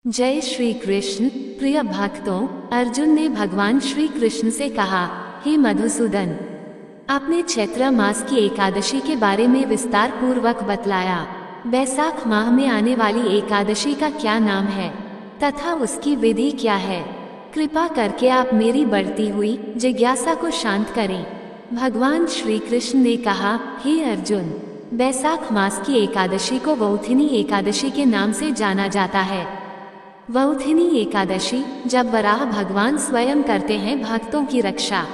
जय श्री कृष्ण। प्रिय भक्तों, अर्जुन ने भगवान श्री कृष्ण से कहा, हे मधुसूदन, आपने चैत्र मास की एकादशी के बारे में विस्तार पूर्वक बतलाया। बैसाख माह में आने वाली एकादशी का क्या नाम है तथा उसकी विधि क्या है? कृपा करके आप मेरी बढ़ती हुई जिज्ञासा को शांत करें। भगवान श्री कृष्ण ने कहा, हे अर्जुन, बैसाख मास की एकादशी को वौथिनी एकादशी के नाम से जाना जाता है। वौथिनी एकादशी जब वराह भगवान स्वयं करते हैं भक्तों की रक्षा।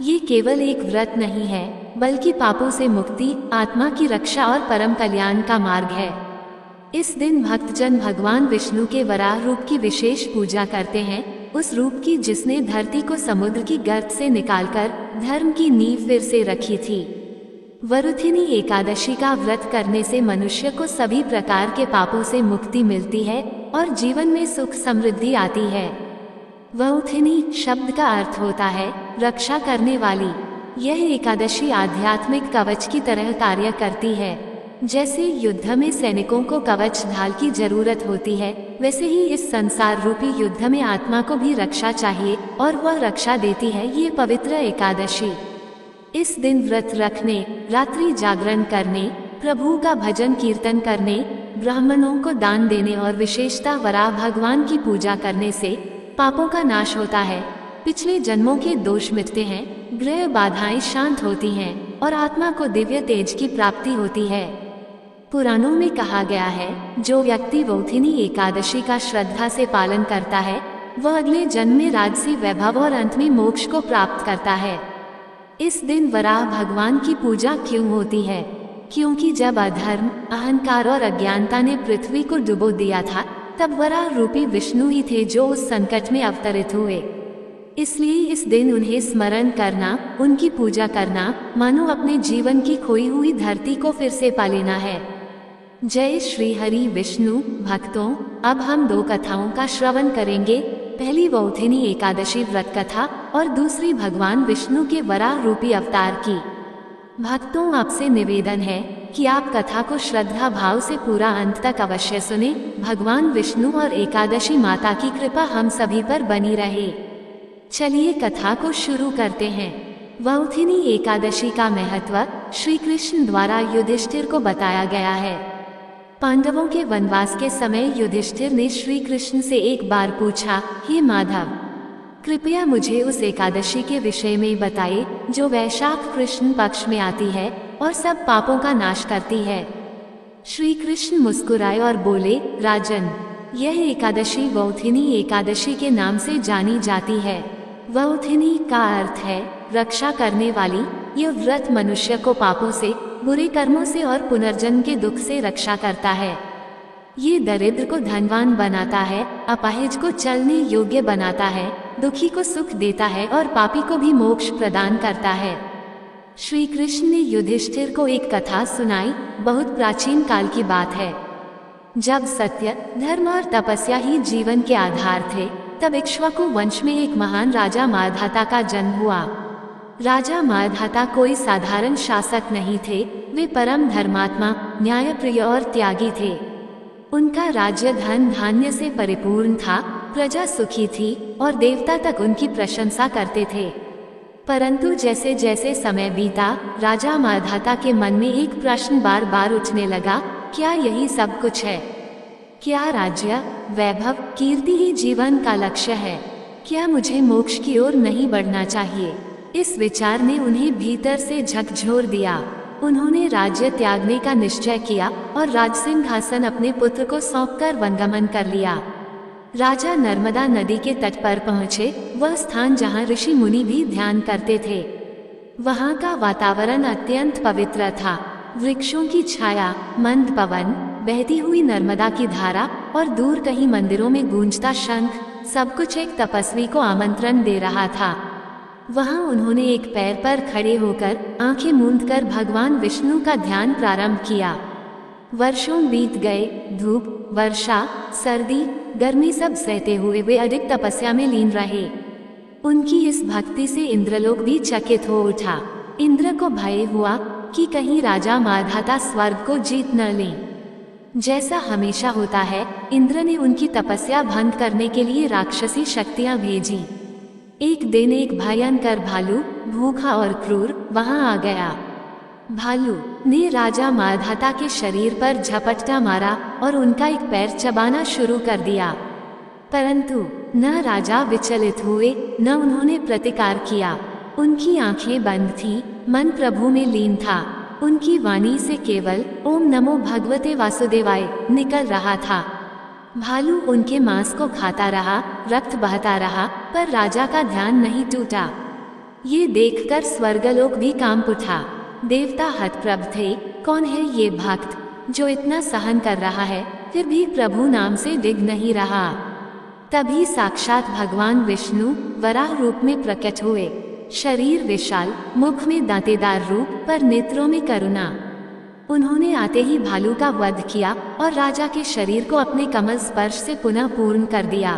ये केवल एक व्रत नहीं है, बल्कि पापों से मुक्ति, आत्मा की रक्षा और परम कल्याण का मार्ग है। इस दिन भक्तजन भगवान विष्णु के वराह रूप की विशेष पूजा करते हैं, उस रूप की जिसने धरती को समुद्र की गर्त से निकालकर धर्म की नींव फिर से रखी थी। वरुथिनी एकादशी का व्रत करने से मनुष्य को सभी प्रकार के पापों से मुक्ति मिलती है और जीवन में सुख समृद्धि आती है। वरुथिनी शब्द का अर्थ होता है रक्षा करने वाली। यह एकादशी आध्यात्मिक कवच की तरह कार्य करती है। जैसे युद्ध में सैनिकों को कवच ढाल की जरूरत होती है, वैसे ही इस संसार रूपी युद्ध में आत्मा को भी रक्षा चाहिए और वह रक्षा देती है ये पवित्र एकादशी। इस दिन व्रत रखने, रात्रि जागरण करने, प्रभु का भजन कीर्तन करने, ब्राह्मणों को दान देने और विशेषतः वराह भगवान की पूजा करने से पापों का नाश होता है, पिछले जन्मों के दोष मिटते हैं, ग्रह बाधाएं शांत होती हैं और आत्मा को दिव्य तेज की प्राप्ति होती है। पुराणों में कहा गया है, जो व्यक्ति वौथिनी एकादशी का श्रद्धा से पालन करता है, वह अगले जन्म में राजसी वैभव और अंत में मोक्ष को प्राप्त करता है। इस दिन वराह भगवान की पूजा क्यों होती है? क्योंकि जब अधर्म, अहंकार और अज्ञानता ने पृथ्वी को डुबो दिया था, तब वराह रूपी विष्णु ही थे जो उस संकट में अवतरित हुए। इसलिए इस दिन उन्हें स्मरण करना, उनकी पूजा करना, मानो अपने जीवन की खोई हुई धरती को फिर से पा लेना है। जय श्री हरि विष्णु। भक्तों, अब हम दो कथाओं का श्रवण करेंगे। पहली वौथिनी एकादशी व्रत कथा और दूसरी भगवान विष्णु के वराह रूपी अवतार की। भक्तों, आपसे निवेदन है कि आप कथा को श्रद्धा भाव से पूरा अंत तक अवश्य सुने। भगवान विष्णु और एकादशी माता की कृपा हम सभी पर बनी रहे। चलिए कथा को शुरू करते हैं। वौथिनी एकादशी का महत्व श्री कृष्ण द्वारा युधिष्ठिर को बताया गया है। पांडवों के वनवास के समय युधिष्ठिर ने श्री कृष्ण से एक बार पूछा, हे माधव, कृपया मुझे उस एकादशी के विषय में बताइए जो वैशाख कृष्ण पक्ष में आती है और सब पापों का नाश करती है। श्री कृष्ण मुस्कुराए और बोले, राजन, यह एकादशी वौथिनी एकादशी के नाम से जानी जाती है। वौथिनी का अर्थ है रक्षा करने वाली। यह व्रत मनुष्य को पापों से, बुरे कर्मों से और पुनर्जन्म के दुख से रक्षा करता है। ये दरिद्र को धनवान बनाता है, अपाहिज को चलने योग्य बनाता है, दुखी को सुख देता है और पापी को भी मोक्ष प्रदान करता है। श्री कृष्ण ने युधिष्ठिर को एक कथा सुनाई। बहुत प्राचीन काल की बात है। जब सत्य, धर्म और तपस्या ही जीवन के आधार थे, तब इक्ष्वाकु वंश में एक महान राजा माधाता का जन्म हुआ। राजा माधाता कोई साधारण शासक नहीं थे। वे परम धर्मात्मा, न्यायप्रिय और त्यागी थे। उनका राज्य धन धान्य से परिपूर्ण था, प्रजा सुखी थी और देवता तक उनकी प्रशंसा करते थे। परंतु जैसे जैसे समय बीता, राजा माधाता के मन में एक प्रश्न बार बार उठने लगा, क्या यही सब कुछ है? क्या राज्य, वैभव, कीर्ति ही जीवन का लक्ष्य है? क्या मुझे मोक्ष की ओर नहीं बढ़ना चाहिए? इस विचार ने उन्हें भीतर से झकझोर दिया। उन्होंने राज्य त्यागने का निश्चय किया और राजसिंहासन अपने पुत्र को सौंपकर वनगमन कर लिया। राजा नर्मदा नदी के तट पर पहुँचे, वह स्थान जहाँ ऋषि मुनि भी ध्यान करते थे। वहाँ का वातावरण अत्यंत पवित्र था। वृक्षों की छाया, मंद पवन, बहती हुई नर्मदा की धारा और दूर कहीं मंदिरों में गूंजता शंख, सब कुछ एक तपस्वी को आमंत्रण दे रहा था। वहां उन्होंने एक पैर पर खड़े होकर आंखें मूंदकर भगवान विष्णु का ध्यान प्रारंभ किया। वर्षों बीत गए। धूप, वर्षा, सर्दी, गर्मी सब सहते हुए वे अधिक तपस्या में लीन रहे। उनकी इस भक्ति से इंद्रलोक भी चकित हो उठा। इंद्र को भय हुआ कि कहीं राजा माधाता स्वर्ग को जीत न लें। जैसा हमेशा होता है, इंद्र ने उनकी तपस्या भंग करने के लिए राक्षसी शक्तियां भेजी। एक दिन एक भयंकर भालू, भूखा और क्रूर, वहां आ गया। भालू ने राजा माधाता के शरीर पर झपट्टा मारा और उनका एक पैर चबाना शुरू कर दिया। परंतु न राजा विचलित हुए, न उन्होंने प्रतिकार किया। उनकी आंखें बंद थीं, मन प्रभु में लीन था। उनकी वाणी से केवल ओम नमो भगवते वासुदेवाय निकल रहा था। भालू उनके मांस को खाता रहा, रक्त बहता रहा, पर राजा का ध्यान नहीं टूटा। ये देखकर स्वर्गलोक भी कांप उठा। देवता हतप्रभ थे। कौन है ये भक्त जो इतना सहन कर रहा है, फिर भी प्रभु नाम से डिग नहीं रहा। तभी साक्षात भगवान विष्णु वराह रूप में प्रकट हुए। शरीर विशाल, मुख में दांतेदार रूप, पर नेत्रों में करुणा। उन्होंने आते ही भालू का वध किया और राजा के शरीर को अपने कमल स्पर्श से पुनः पूर्ण कर दिया।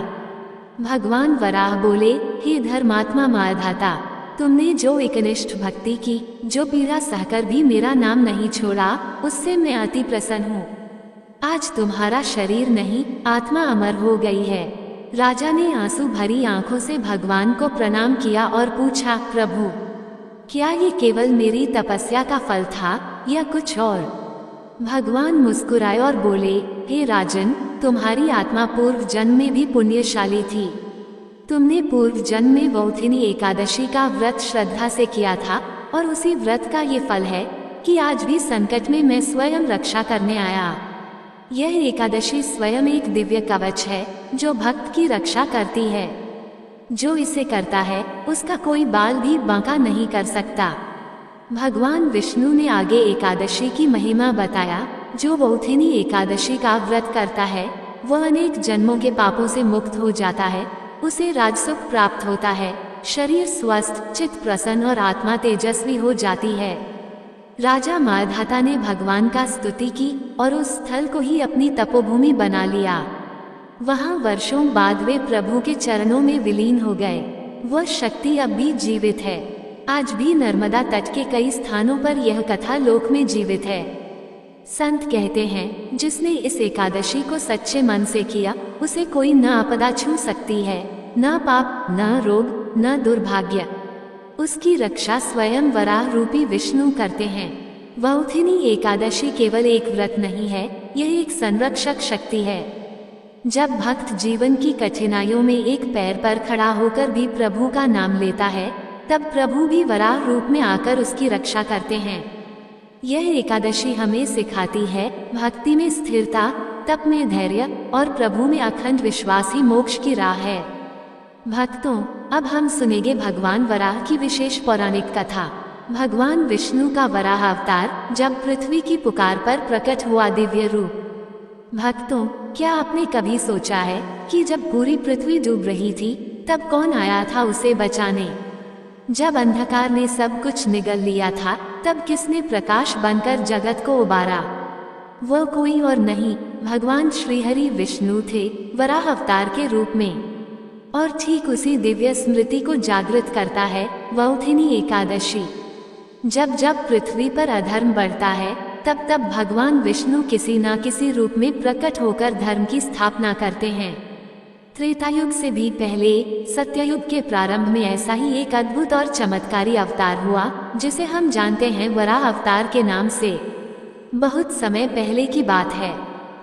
भगवान वराह बोले, हे धर्मात्मा माधाता, तुमने जो एकनिष्ठ भक्ति की, जो पीड़ा सहकर भी मेरा नाम नहीं छोड़ा, उससे मैं अति प्रसन्न हूँ। आज तुम्हारा शरीर नहीं, आत्मा अमर हो गई है। राजा ने आंसू भरी आंखों से भगवान को प्रणाम किया और पूछा, प्रभु, क्या ये केवल मेरी तपस्या का फल था या कुछ और? भगवान मुस्कुराए और बोले, हे राजन, तुम्हारी आत्मा पूर्व जन्म में भी पुण्यशाली थी। तुमने पूर्व जन्म में वौथिनी एकादशी का व्रत श्रद्धा से किया था और उसी व्रत का ये फल है कि आज भी संकट में मैं स्वयं रक्षा करने आया। यह एकादशी स्वयं एक दिव्य कवच है जो भक्त की रक्षा करती है। जो इसे करता है उसका कोई बाल भी बांका नहीं कर सकता। भगवान विष्णु ने आगे एकादशी की महिमा बताया। जो वौथिनी एकादशी का व्रत करता है वह अनेक जन्मों के पापों से मुक्त हो जाता है। उसे राजसुख प्राप्त होता है, शरीर स्वस्थ, चित्त प्रसन्न और आत्मा तेजस्वी हो जाती है। राजा माधाता ने भगवान का स्तुति की और उस स्थल को ही अपनी तपोभूमि बना लिया। वहां वर्षों बाद वे प्रभु के चरणों में विलीन हो गए। वह शक्ति अब भी जीवित है। आज भी नर्मदा तट के कई स्थानों पर यह कथा लोक में जीवित है। संत कहते हैं, जिसने इस एकादशी को सच्चे मन से किया, उसे कोई न आपदा छू सकती है, न पाप, न रोग, न दुर्भाग्य। उसकी रक्षा स्वयं वराह रूपी विष्णु करते हैं। वौथिनी एकादशी केवल एक व्रत नहीं है, यह एक संरक्षक शक्ति है। जब भक्त जीवन की कठिनाइयों में एक पैर पर खड़ा होकर भी प्रभु का नाम लेता है, तब प्रभु भी वराह रूप में आकर उसकी रक्षा करते हैं। यह एकादशी हमें सिखाती है, भक्ति में स्थिरता, तप में धैर्य और प्रभु में अखंड विश्वास ही मोक्ष की राह है। भक्तों, अब हम सुनेंगे भगवान वराह की विशेष पौराणिक कथा। भगवान विष्णु का वराह अवतार जब पृथ्वी की पुकार पर प्रकट हुआ दिव्य रूप। भक्तों, क्या आपने कभी सोचा है कि जब पूरी पृथ्वी डूब रही थी तब कौन आया था उसे बचाने? जब अंधकार ने सब कुछ निगल लिया था तब किसने प्रकाश बनकर जगत को उबारा? वह कोई और नहीं, भगवान श्रीहरि विष्णु थे, वराह अवतार के रूप में। और ठीक उसी दिव्य स्मृति को जागृत करता है वौथिनी एकादशी। जब जब पृथ्वी पर अधर्म बढ़ता है, तब तब भगवान विष्णु किसी न किसी रूप में प्रकट होकर धर्म की स्थापना करते हैं। त्रेतायुग से भी पहले सत्ययुग के प्रारंभ में ऐसा ही एक अद्भुत और चमत्कारी अवतार हुआ, जिसे हम जानते हैं वराह अवतार के नाम से। बहुत समय पहले की बात है।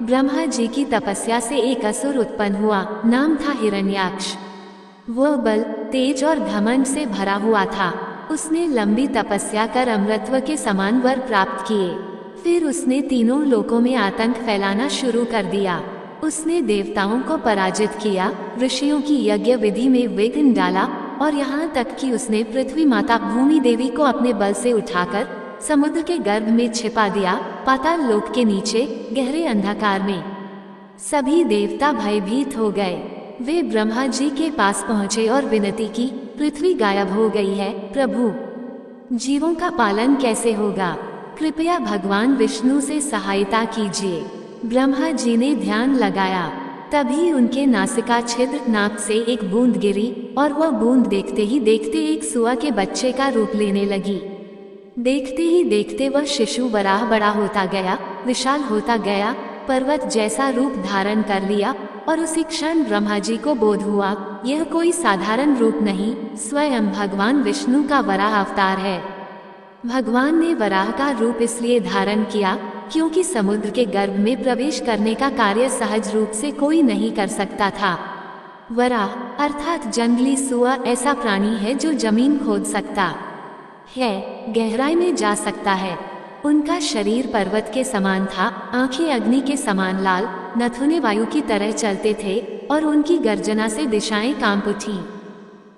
ब्रह्मा जी की तपस्या से एक असुर उत्पन्न हुआ, नाम था हिरण्याक्ष। वह बल, तेज और घमंड से भरा हुआ था। उसने लंबी तपस्या कर अमृतत्व के समान वर प्राप्त किए। फिर उसने तीनों लोकों में आतंक फैलाना शुरू कर दिया। उसने देवताओं को पराजित किया, ऋषियों की यज्ञ विधि में विघ्न डाला और यहाँ तक कि उसने पृथ्वी माता भूमि देवी को अपने बल से उठाकर समुद्र के गर्भ में छिपा दिया, पाताल लोक के नीचे गहरे अंधकार में। सभी देवता भयभीत हो गए। वे ब्रह्मा जी के पास पहुँचे और विनती की, पृथ्वी गायब हो गई है, प्रभु, जीवों का पालन कैसे होगा? कृपया भगवान विष्णु से सहायता कीजिए। ब्रह्मा जी ने ध्यान लगाया। तभी उनके नासिका छिद्र नाक से एक बूंद गिरी और वह बूंद देखते ही देखते एक सुआ के बच्चे का रूप लेने लगी। देखते ही देखते वह शिशु वराह बड़ा होता गया, विशाल होता गया पर्वत जैसा रूप धारण कर लिया और उसी क्षण ब्रह्मा जी को बोध हुआ, यह कोई साधारण रूप नहीं, स्वयं भगवान विष्णु का वराह अवतार है। भगवान ने वराह का रूप इसलिए धारण किया क्योंकि समुद्र के गर्भ में प्रवेश करने का कार्य सहज रूप से कोई नहीं कर सकता था। वराह अर्थात जंगली सुअर ऐसा प्राणी है जो जमीन खोद सकता है, गहराई में जा सकता है। उनका शरीर पर्वत के समान था, आंखें अग्नि के समान लाल, नथुने वायु की तरह चलते थे और उनकी गर्जना से दिशाएं कांप उठी।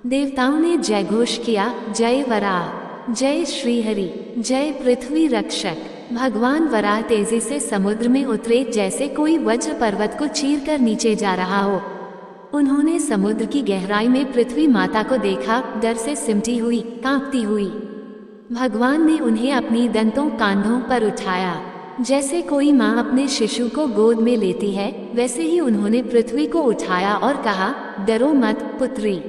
देवताओं ने जय घोष किया, जय वराह, जय श्रीहरि, जय पृथ्वी रक्षक। भगवान वराह तेजी से समुद्र में उतरे जैसे कोई वज्र पर्वत को चीरकर नीचे जा रहा हो। उन्होंने समुद्र की गहराई में पृथ्वी माता को देखा, डर से सिमटी हुई, कांपती हुई। भगवान ने उन्हें अपनी दंतों कांधों पर उठाया। जैसे कोई माँ अपने शिशु को गोद में लेती है, वैसे ही उन्होंने पृथ्वी को उठाया और कहा, डरो मत पुत्री,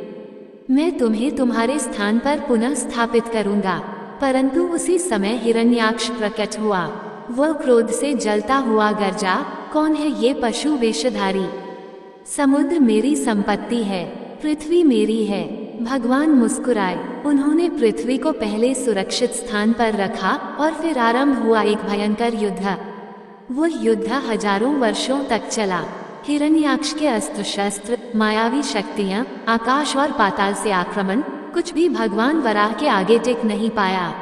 मैं तुम्हें तुम्हारे स्थान पर पुनः स्थापित करूंगा। परंतु उसी समय हिरण्याक्ष प्रकट हुआ। वह क्रोध से जलता हुआ गरजा, कौन है ये पशु वेशधारी? समुद्र मेरी संपत्ति है, पृथ्वी मेरी है। भगवान मुस्कुराए। उन्होंने पृथ्वी को पहले सुरक्षित स्थान पर रखा और फिर आरंभ हुआ एक भयंकर युद्ध। वह युद्ध हजारों वर्षों तक चला। हिरण्याक्ष के अस्त्र शस्त्र, मायावी शक्तियां, आकाश और पाताल से आक्रमण, कुछ भी भगवान वराह के आगे टिक नहीं पाया।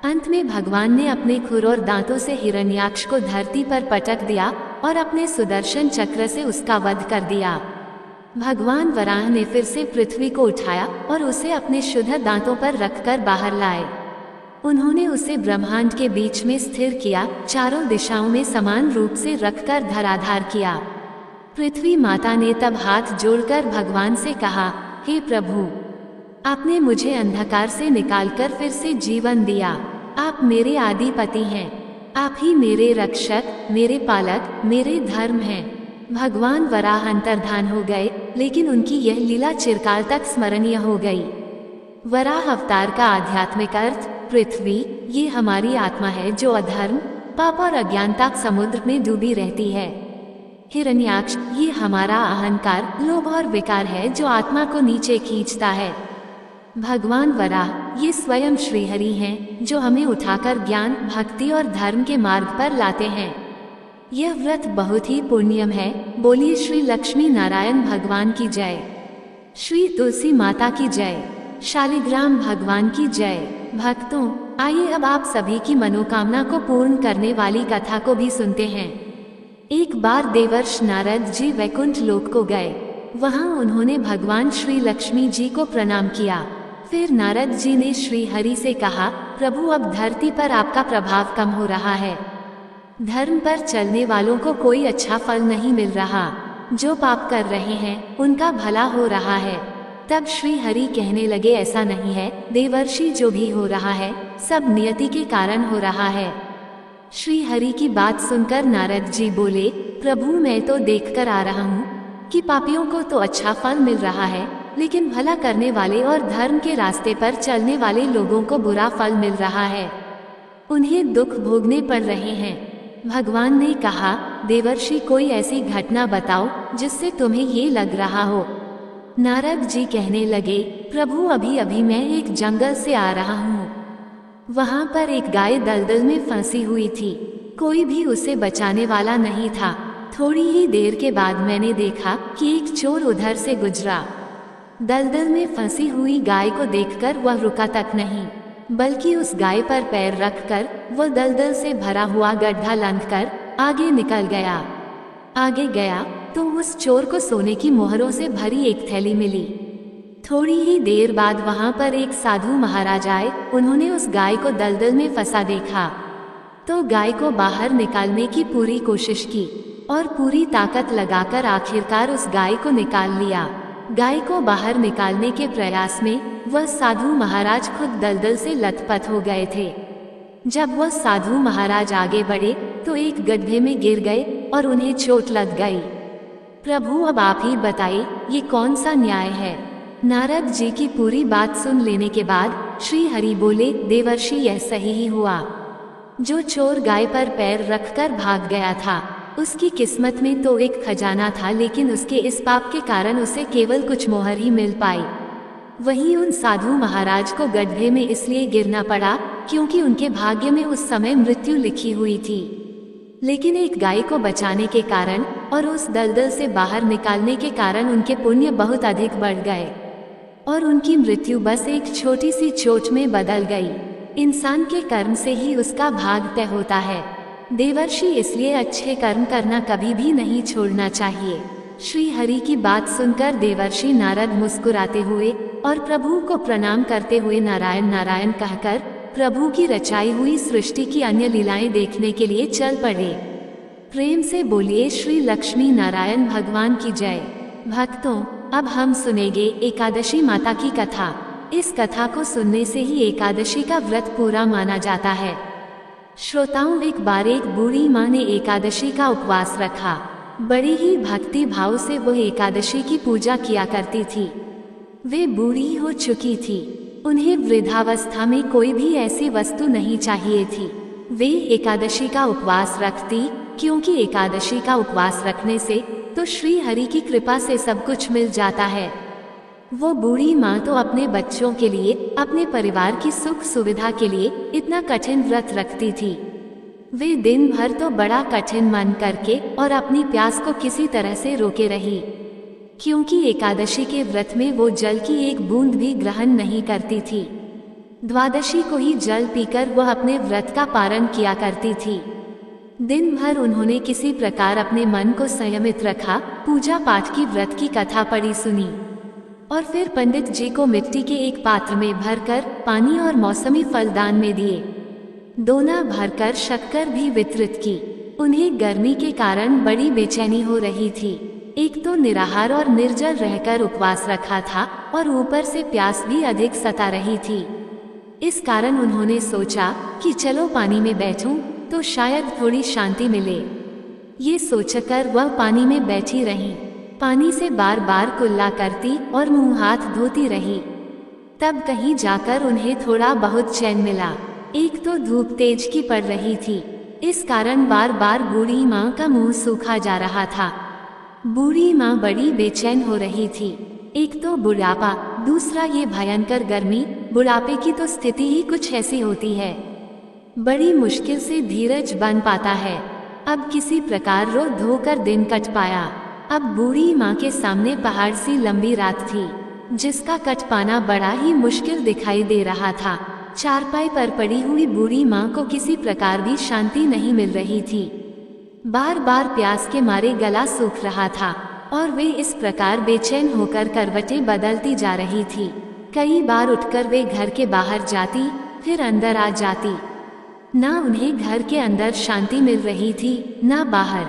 अंत में भगवान ने अपने खुर और दांतों से हिरण्याक्ष को धरती पर पटक दिया और अपने सुदर्शन चक्र से उसका वध कर दिया। भगवान वराह ने फिर से पृथ्वी को उठाया और उसे अपने शुद्ध दांतों पर रखकर बाहर लाए। उन्होंने उसे ब्रह्मांड के बीच में स्थिर किया, चारों दिशाओं में समान रूप से रखकर धराधार किया। पृथ्वी माता ने तब हाथ जोड़कर भगवान से कहा, हे प्रभु, आपने मुझे अंधकार से निकालकर फिर से जीवन दिया। आप मेरे आदिपति हैं, आप ही मेरे रक्षक, मेरे पालक, मेरे धर्म हैं। भगवान वराह अंतर्धान हो गए, लेकिन उनकी यह लीला चिरकाल तक स्मरणीय हो गई। वराह अवतार का आध्यात्मिक अर्थ, पृथ्वी, ये हमारी आत्मा है जो अधर्म, पाप और अज्ञानता समुद्र में डूबी रहती है। हिरण्याक्ष, ये हमारा अहंकार, लोभ और विकार है जो आत्मा को नीचे खींचता है। भगवान वराह, ये स्वयं श्रीहरि हैं जो हमें उठाकर ज्ञान, भक्ति और धर्म के मार्ग पर लाते हैं। यह व्रत बहुत ही पुण्यम है। बोलिए श्री लक्ष्मी नारायण भगवान की जय, श्री तुलसी माता की जय, शालिग्राम भगवान की जय। भक्तों, आइए अब आप सभी की मनोकामना को पूर्ण करने वाली कथा को भी सुनते हैं। एक बार देवर्ष नारद जी वैकुंठ लोक को गए। वहां उन्होंने भगवान श्री लक्ष्मी जी को प्रणाम किया। फिर नारद जी ने श्री हरि से कहा, प्रभु, अब धरती पर आपका प्रभाव कम हो रहा है। धर्म पर चलने वालों को कोई अच्छा फल नहीं मिल रहा। जो पाप कर रहे हैं उनका भला हो रहा है। तब श्री हरि कहने लगे, ऐसा नहीं है देवर्षि, जो भी हो रहा है सब नियति के कारण हो रहा है। श्री हरि की बात सुनकर नारद जी बोले, प्रभु, मैं तो देखकर आ रहा हूँ कि पापियों को तो अच्छा फल मिल रहा है, लेकिन भला करने वाले और धर्म के रास्ते पर चलने वाले लोगों को बुरा फल मिल रहा है। उन्हें दुख भोगने पड़ रहे हैं। भगवान ने कहा, देवर्षि, कोई ऐसी घटना बताओ जिससे तुम्हें ये लग रहा हो। नारद जी कहने लगे, प्रभु, अभी अभी मैं एक जंगल से आ रहा हूँ। वहाँ पर एक गाय दलदल में फंसी हुई थी। कोई भी उसे बचाने वाला नहीं था। थोड़ी ही देर के बाद मैंने देखा कि एक चोर उधर से गुजरा। दलदल में फंसी हुई गाय को देखकर वह रुका तक नहीं, बल्कि उस गाय पर पैर रखकर वह दलदल से भरा हुआ गड्ढा लांघकर आगे निकल गया। आगे गया तो उस चोर को सोने की मोहरों से भरी एक थैली मिली। थोड़ी ही देर बाद वहां पर एक साधु महाराज आए। उन्होंने उस गाय को दलदल में फंसा देखा तो गाय को बाहर निकालने की पूरी कोशिश की और पूरी ताकत लगाकर आखिरकार उस गाय को निकाल लिया। गाय को बाहर निकालने के प्रयास में वह साधु महाराज खुद दलदल से लथपथ हो गए थे। जब वह साधु महाराज आगे बढ़े तो एक गड्ढे में गिर गए और उन्हें चोट लग गई। प्रभु, अब आप ही बताइए, ये कौन सा न्याय है? नारद जी की पूरी बात सुन लेने के बाद श्री हरि बोले, देवर्षि, यह सही ही हुआ। जो चोर गाय पर पैर रखकर भाग गया था, उसकी किस्मत में तो एक खजाना था, लेकिन उसके इस पाप के कारण उसे केवल कुछ मोहर ही मिल पाई। वहीं उन साधु महाराज को गड्ढे में इसलिए गिरना पड़ा क्योंकि उनके भाग्य में उस समय मृत्यु लिखी हुई थी। लेकिन एक गाय को बचाने के कारण और उस दलदल से बाहर निकालने के कारण उनके पुण्य बहुत अधिक बढ़ गए और उनकी मृत्यु बस एक छोटी सी चोट में बदल गई। इंसान के कर्म से ही उसका भाग तय होता है। देवर्षि, इसलिए अच्छे कर्म करना कभी भी नहीं छोड़ना चाहिए। श्री हरि की बात सुनकर देवर्षि नारद मुस्कुराते हुए और प्रभु को प्रणाम करते हुए नारायण नारायण कहकर प्रभु की रचाई हुई सृष्टि की अन्य लीलाएं देखने के लिए चल पड़े। प्रेम से बोलिए श्री लक्ष्मी नारायण भगवान की जय। भक्तों, अब हम सुनेंगे एकादशी माता की कथा। इस कथा को सुनने से ही एकादशी का व्रत पूरा माना जाता है। श्रोताओं, एक बार एक बूढ़ी माँ ने एकादशी का उपवास रखा। बड़ी ही भक्ति भाव से वो एकादशी की पूजा किया करती थी। वे बूढ़ी हो चुकी थी। उन्हें वृद्धावस्था में कोई भी ऐसी वस्तु नहीं चाहिए थी। वे एकादशी का उपवास रखती क्योंकि एकादशी का उपवास रखने से तो श्री हरि की कृपा से सब कुछ मिल जाता है। वो बूढ़ी माँ तो अपने बच्चों के लिए, अपने परिवार की सुख सुविधा के लिए इतना कठिन व्रत रखती थी। वे दिन भर तो बड़ा कठिन मन करके और अपनी प्यास को किसी तरह से रोके रही, क्योंकि एकादशी के व्रत में वो जल की एक बूंद भी ग्रहण नहीं करती थी। द्वादशी को ही जल पीकर वह अपने व्रत का पारण किया करती थी। दिन भर उन्होंने किसी प्रकार अपने मन को संयमित रखा, पूजा पाठ की, व्रत की कथा पढ़ी सुनी और फिर पंडित जी को मिट्टी के एक पात्र में भरकर पानी और मौसमी फल दान में दिए। दोना भरकर शक्कर भी वितरित की। उन्हें गर्मी के कारण बड़ी बेचैनी हो रही थी। एक तो निराहार और निर्जल रहकर उपवास रखा था और ऊपर से प्यास भी अधिक सता रही थी। इस कारण उन्होंने सोचा कि चलो पानी में बैठूं तो शायद थोड़ी शांति मिले। ये सोचकर वह पानी में बैठी रही। पानी से बार बार कुल्ला करती और मुंह हाथ धोती रही। तब कहीं जाकर उन्हें थोड़ा बहुत चैन मिला। एक तो धूप तेज की पड़ रही थी, इस कारण बार बार बूढ़ी माँ का मुंह सूखा जा रहा था। बूढ़ी माँ बड़ी बेचैन हो रही थी। एक तो बुढ़ापा, दूसरा ये भयंकर गर्मी। बुढ़ापे की तो स्थिति ही कुछ ऐसी होती है, बड़ी मुश्किल से धीरज बन पाता है। अब किसी प्रकार रो धोकर दिन कट पाया। अब बूढ़ी माँ के सामने पहाड़ सी लंबी रात थी, जिसका कट पाना बड़ा ही मुश्किल दिखाई दे रहा था। चारपाई पर पड़ी हुई बूढ़ी माँ को किसी प्रकार भी शांति नहीं मिल रही थी। बार बार प्यास के मारे गला सूख रहा था और वे इस प्रकार बेचैन होकर करवटें बदलती जा रही थी। कई बार उठकर वे घर के बाहर जाती, फिर अंदर आ जाती। ना उन्हें घर के अंदर शांति मिल रही थी, ना बाहर।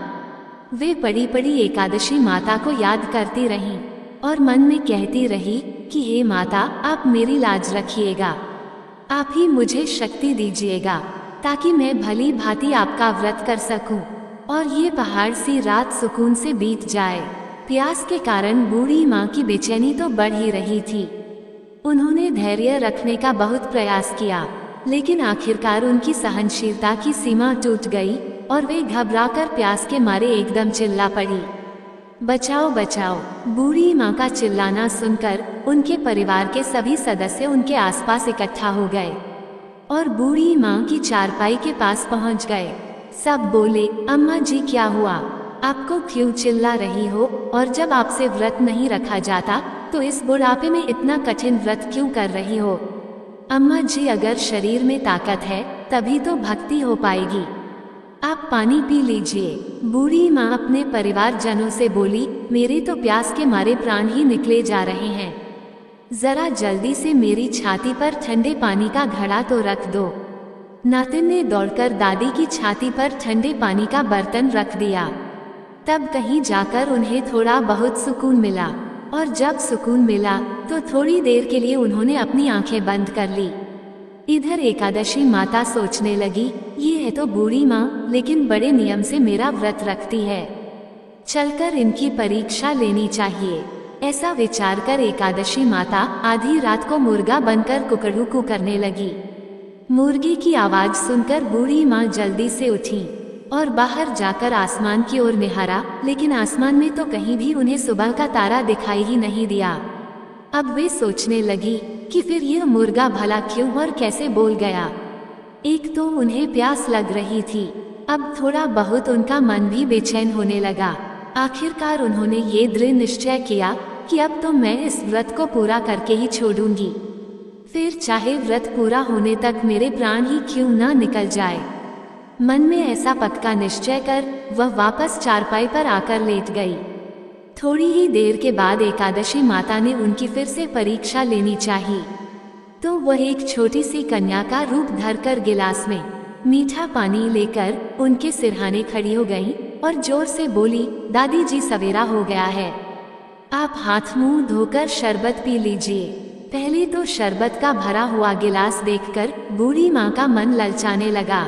वे पड़ी पड़ी एकादशी माता को याद करती रहीं और मन में कहती रही कि हे माता, आप मेरी लाज रखिएगा, आप ही मुझे शक्ति दीजिएगा ताकि मैं भली भांति आपका व्रत कर सकूं और ये पहाड़ सी रात सुकून से बीत जाए। प्यास के कारण बूढ़ी माँ की बेचैनी तो बढ़ ही रही थी। उन्होंने धैर्य रखने का बहुत प्रयास किया, लेकिन आखिरकार उनकी सहनशीलता की सीमा टूट गई और वे घबराकर प्यास के मारे एकदम चिल्ला पड़ी, बचाओ बचाओ। बूढ़ी माँ का चिल्लाना सुनकर उनके परिवार के सभी सदस्य उनके आसपास इकट्ठा हो गए और बूढ़ी माँ की चारपाई के पास पहुँच गए। सब बोले, अम्मा जी क्या हुआ, आपको क्यों चिल्ला रही हो, और जब आपसे व्रत नहीं रखा जाता तो इस बुढ़ापे में इतना कठिन व्रत क्यों कर रही हो। अम्मा जी, अगर शरीर में ताकत है तभी तो भक्ति हो पाएगी, आप पानी पी लीजिए। बूढ़ी माँ अपने परिवार जनों से बोली, मेरे तो प्यास के मारे प्राण ही निकले जा रहे हैं, जरा जल्दी से मेरी छाती पर ठंडे पानी का घड़ा तो रख दो। नातिन ने दौड़कर दादी की छाती पर ठंडे पानी का बर्तन रख दिया। तब कहीं जाकर उन्हें थोड़ा बहुत सुकून मिला और जब सुकून मिला तो थोड़ी देर के लिए उन्होंने अपनी आंखें बंद कर ली। इधर एकादशी माता सोचने लगी, ये है तो बूढ़ी माँ, लेकिन बड़े नियम से मेरा व्रत रखती है, चलकर इनकी परीक्षा लेनी चाहिए। ऐसा विचार कर एकादशी माता आधी रात को मुर्गा बनकर कुकड़ू करने लगी। मुर्गी की आवाज सुनकर बूढ़ी माँ जल्दी से उठी और बाहर जाकर आसमान की ओर निहारा, लेकिन आसमान में तो कहीं भी उन्हें सुबह का तारा दिखाई ही नहीं दिया। अब वे सोचने लगी कि फिर यह मुर्गा भला क्यों और कैसे बोल गया। एक तो उन्हें प्यास लग रही थी, अब थोड़ा बहुत उनका मन भी बेचैन होने लगा। आखिरकार उन्होंने ये दृढ़ निश्चय किया कि अब तो मैं इस व्रत को पूरा करके ही छोड़ूंगी, फिर चाहे व्रत पूरा होने तक मेरे प्राण ही क्यों ना निकल जाए। मन में ऐसा पक्का निश्चय कर वह वापस चारपाई पर आकर लेट गई। थोड़ी ही देर के बाद एकादशी माता ने उनकी फिर से परीक्षा लेनी चाहिए, तो वह एक छोटी सी कन्या का रूप धरकर गिलास में मीठा पानी लेकर उनके सिरहाने खड़ी हो गईं और जोर से बोली, दादी जी सवेरा हो गया है, आप हाथ मुंह धोकर शरबत पी लीजिए। पहले तो शरबत का भरा हुआ गिलास देखकर बूढ़ी माँ का मन ललचाने लगा।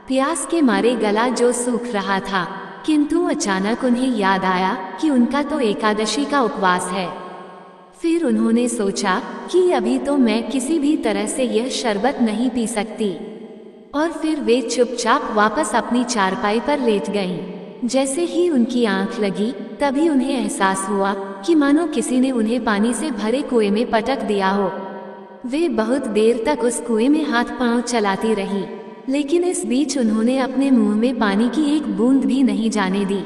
प्यास के मारे गला जो सूख रहा था, किंतु अचानक उन्हें याद आया कि उनका तो एकादशी का उपवास है। फिर उन्होंने सोचा कि अभी तो मैं किसी भी तरह से यह शरबत नहीं पी सकती, और फिर वे चुपचाप वापस अपनी चारपाई पर लेट गईं। जैसे ही उनकी आंख लगी तभी उन्हें एहसास हुआ कि मानो किसी ने उन्हें पानी से भरे कुएं में पटक दिया हो। वे बहुत देर तक उस कुएं में हाथ पांव चलाती रही, लेकिन इस बीच उन्होंने अपने मुंह में पानी की एक बूंद भी नहीं जाने दी,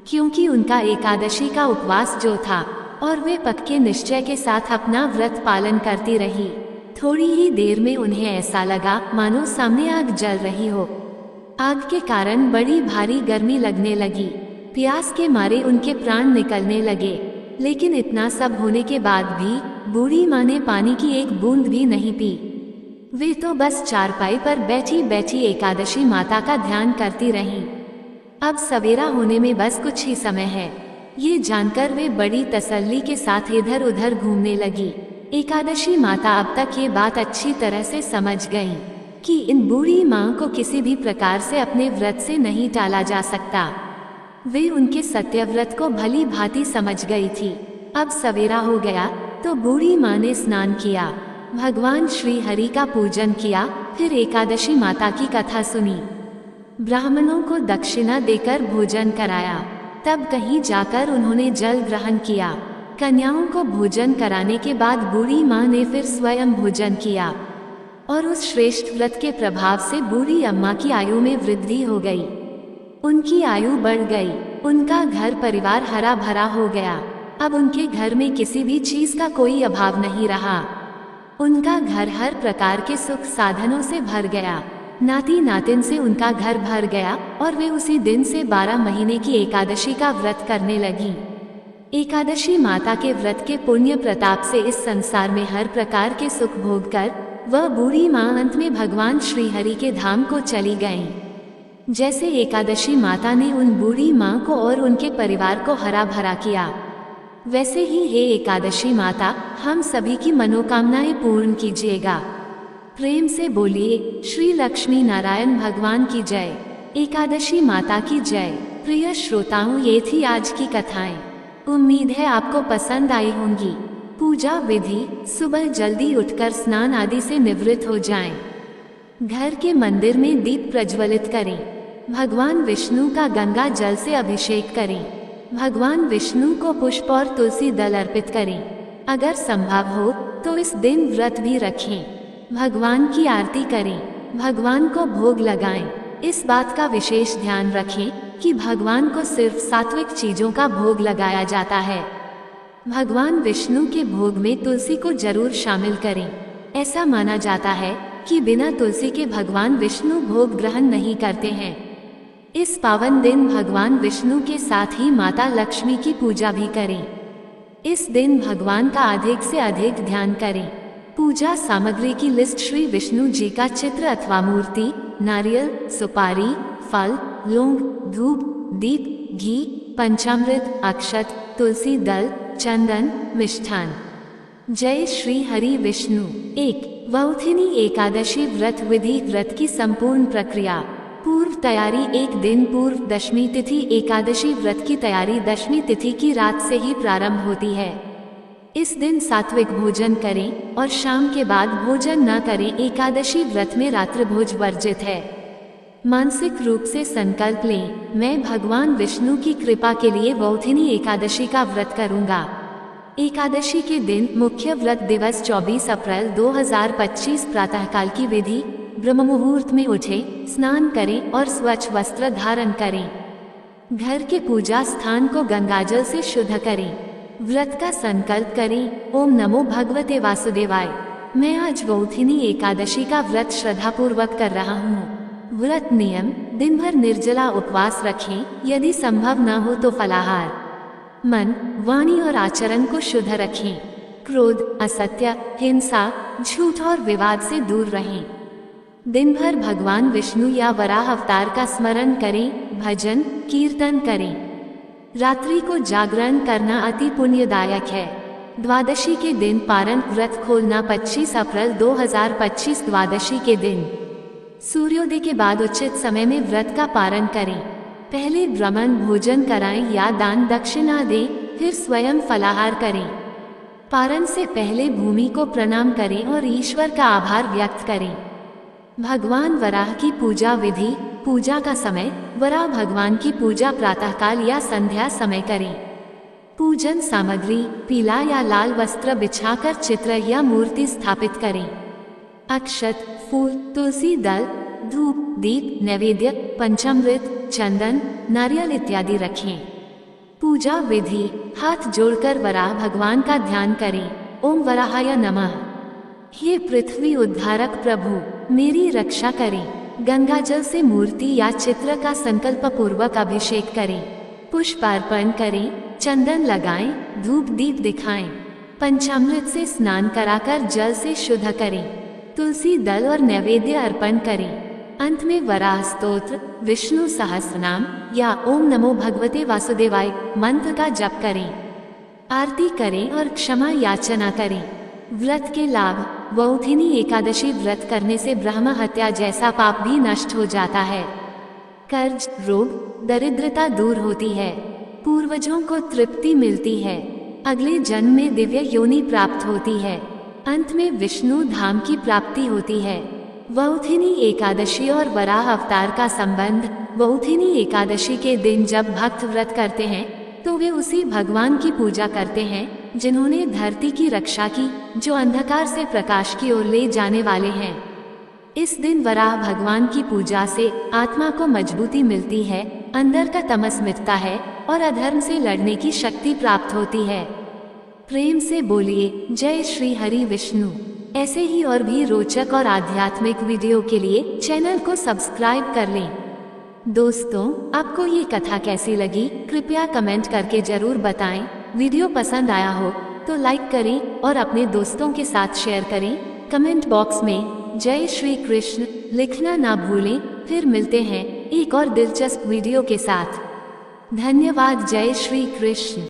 क्योंकि उनका एकादशी का उपवास जो था, और वे पक्के निश्चय के साथ अपना व्रत पालन करती रही। थोड़ी ही देर में उन्हें ऐसा लगा मानो सामने आग जल रही हो। आग के कारण बड़ी भारी गर्मी लगने लगी। प्यास के मारे उनके प्राण निकलने लगे, लेकिन इतना सब होने के बाद भी बूढ़ी माँ ने पानी की एक बूंद भी नहीं पी। वे तो बस चारपाई पर बैठी बैठी एकादशी माता का ध्यान करती रहीं। अब सवेरा होने में बस कुछ ही समय है, ये जानकर वे बड़ी तसल्ली के साथ इधर उधर घूमने लगी। एकादशी माता अब तक ये बात अच्छी तरह से समझ गईं कि इन बूढ़ी माँ को किसी भी प्रकार से अपने व्रत से नहीं टाला जा सकता। वे उनके सत्यव्रत को भली भांति समझ गई थी। अब सवेरा हो गया तो बूढ़ी माँ ने स्नान किया, भगवान श्री हरि का पूजन किया, फिर एकादशी माता की कथा सुनी, ब्राह्मणों को दक्षिणा देकर भोजन कराया, तब कहीं जाकर उन्होंने जल ग्रहण किया। कन्याओं को भोजन कराने के बाद बूढ़ी माँ ने फिर स्वयं भोजन किया, और उस श्रेष्ठ व्रत के प्रभाव से बूढ़ी अम्मा की आयु में वृद्धि हो गई। उनकी आयु बढ़ गई, उनका घर परिवार हरा भरा हो गया। अब उनके घर में किसी भी चीज का कोई अभाव नहीं रहा। उनका घर हर प्रकार के सुख साधनों से भर गया। नाती नातिन से उनका घर भर गया, और वे उसी दिन से 12 महीने की एकादशी का व्रत करने लगी। एकादशी माता के व्रत के पुण्य प्रताप से इस संसार में हर प्रकार के सुख भोग कर वह बूढ़ी माँ अंत में भगवान श्री हरि के धाम को चली गईं। जैसे एकादशी माता ने उन बूढ़ी माँ को और उनके परिवार को हरा भरा किया, वैसे ही हे एकादशी माता हम सभी की मनोकामनाएं पूर्ण कीजिएगा। प्रेम से बोलिए श्री लक्ष्मी नारायण भगवान की जय, एकादशी माता की जय। प्रिय श्रोताओं, ये थी आज की कथाएं। उम्मीद है आपको पसंद आई होंगी। पूजा विधि: सुबह जल्दी उठकर स्नान आदि से निवृत्त हो जाएं। घर के मंदिर में दीप प्रज्वलित करें। भगवान विष्णु का गंगा जल से अभिषेक करें। भगवान विष्णु को पुष्प और तुलसी दल अर्पित करें। अगर संभव हो तो इस दिन व्रत भी रखें। भगवान की आरती करें। भगवान को भोग लगाएं। इस बात का विशेष ध्यान रखें कि भगवान को सिर्फ सात्विक चीजों का भोग लगाया जाता है। भगवान विष्णु के भोग में तुलसी को जरूर शामिल करें। ऐसा माना जाता है कि बिना तुलसी के भगवान विष्णु भोग ग्रहण नहीं करते हैं। इस पावन दिन भगवान विष्णु के साथ ही माता लक्ष्मी की पूजा भी करें। इस दिन भगवान का अधिक से अधिक ध्यान करें। पूजा सामग्री की लिस्ट: श्री विष्णु जी का चित्र अथवा मूर्ति, नारियल, सुपारी, फल, लौंग, धूप, दीप, घी, पंचामृत, अक्षत, तुलसी दल, चंदन, मिष्ठान। जय श्री हरि विष्णु। 1. वौथिनी एकादशी व्रत विधि: व्रत की संपूर्ण प्रक्रिया। पूर्व तैयारी: एक दिन पूर्व दशमी तिथि एकादशी व्रत की तैयारी दशमी तिथि की रात से ही प्रारंभ होती है। इस दिन सात्विक भोजन करें और शाम के बाद भोजन न करें। एकादशी व्रत में रात्रि भोज वर्जित है। मानसिक रूप से संकल्प लें, मैं भगवान विष्णु की कृपा के लिए वौथिनी एकादशी का व्रत करूंगा। एकादशी के दिन मुख्य व्रत दिवस 24 अप्रैल 2025 प्रातःकाल की विधि। ब्रह्म मुहूर्त में उठें, स्नान करें और स्वच्छ वस्त्र धारण करें। घर के पूजा स्थान को गंगाजल से शुद्ध करें। व्रत का संकल्प करें, ओम नमो भगवते वासुदेवाय। मैं आज वौथिनी एकादशी का व्रत श्रद्धापूर्वक कर रहा हूँ। व्रत नियम: दिन भर निर्जला उपवास रखें, यदि संभव न हो तो फलाहार। मन, वाणी और आचरण को शुद्ध रखें। क्रोध, असत्य, हिंसा, झूठ और विवाद से दूर रहें। दिन भर भगवान विष्णु या वराह अवतार का स्मरण करें, भजन कीर्तन करें। रात्रि को जागरण करना अति पुण्यदायक है। द्वादशी के दिन पारण व्रत खोलना 25 अप्रैल 2025 द्वादशी के दिन सूर्योदय के बाद उचित समय में व्रत का पारण करें। पहले ब्राह्मण भोजन कराएं या दान दक्षिणा दें, फिर स्वयं फलाहार करें। पारण से पहले भूमि को प्रणाम करें और ईश्वर का आभार व्यक्त करें। भगवान वराह की पूजा विधि: पूजा का समय: वराह भगवान की पूजा प्रातःकाल या संध्या समय करें। पूजन सामग्री: पीला या लाल वस्त्र बिछाकर चित्र या मूर्ति स्थापित करें। अक्षत, फूल, तुलसी दल, धूप, दीप, नैवेद्य, पंचामृत, चंदन, नारियल इत्यादि रखें। पूजा विधि: हाथ जोड़कर वराह भगवान का ध्यान करें, ओम वराहाय नमः। हे पृथ्वी उद्धारक प्रभु, मेरी रक्षा करें। गंगाजल से मूर्ति या चित्र का संकल्प पूर्वक अभिषेक करें। पुष्प अर्पण करें, चंदन लगाएं, धूप दीप दिखाएं। पंचामृत से स्नान कराकर जल से शुद्ध करें। तुलसी दल और नैवेद्य अर्पण करें। अंत में वराह स्तोत्र, विष्णु सहस्रनाम या ओम नमो भगवते वासुदेवाय मंत्र का जप करें। आरती करें और क्षमा याचना करें। व्रत के लाभ: वौथिनी एकादशी व्रत करने से ब्रह्म हत्या जैसा पाप भी नष्ट हो जाता है। कर्ज, रोग, दरिद्रता दूर होती है। पूर्वजों को तृप्ति मिलती है। अगले जन्म में दिव्य योनि प्राप्त होती है। अंत में विष्णु धाम की प्राप्ति होती है। वौथिनी एकादशी और वराह अवतार का संबंध: वौथिनी एकादशी के दिन जब भक्त व्रत करते हैं तो वे उसी भगवान की पूजा करते हैं जिन्होंने धरती की रक्षा की, जो अंधकार से प्रकाश की ओर ले जाने वाले हैं। इस दिन वराह भगवान की पूजा से आत्मा को मजबूती मिलती है, अंदर का तमस मिटता है और अधर्म से लड़ने की शक्ति प्राप्त होती है। प्रेम से बोलिए जय श्री हरि विष्णु। ऐसे ही और भी रोचक और आध्यात्मिक वीडियो के लिए चैनल को सब्सक्राइब कर लें। दोस्तों, आपको ये कथा कैसी लगी कृपया कमेंट करके जरूर बताएं। वीडियो पसंद आया हो तो लाइक करें और अपने दोस्तों के साथ शेयर करें। कमेंट बॉक्स में जय श्री कृष्ण लिखना ना भूलें। फिर मिलते हैं एक और दिलचस्प वीडियो के साथ। धन्यवाद। जय श्री कृष्ण।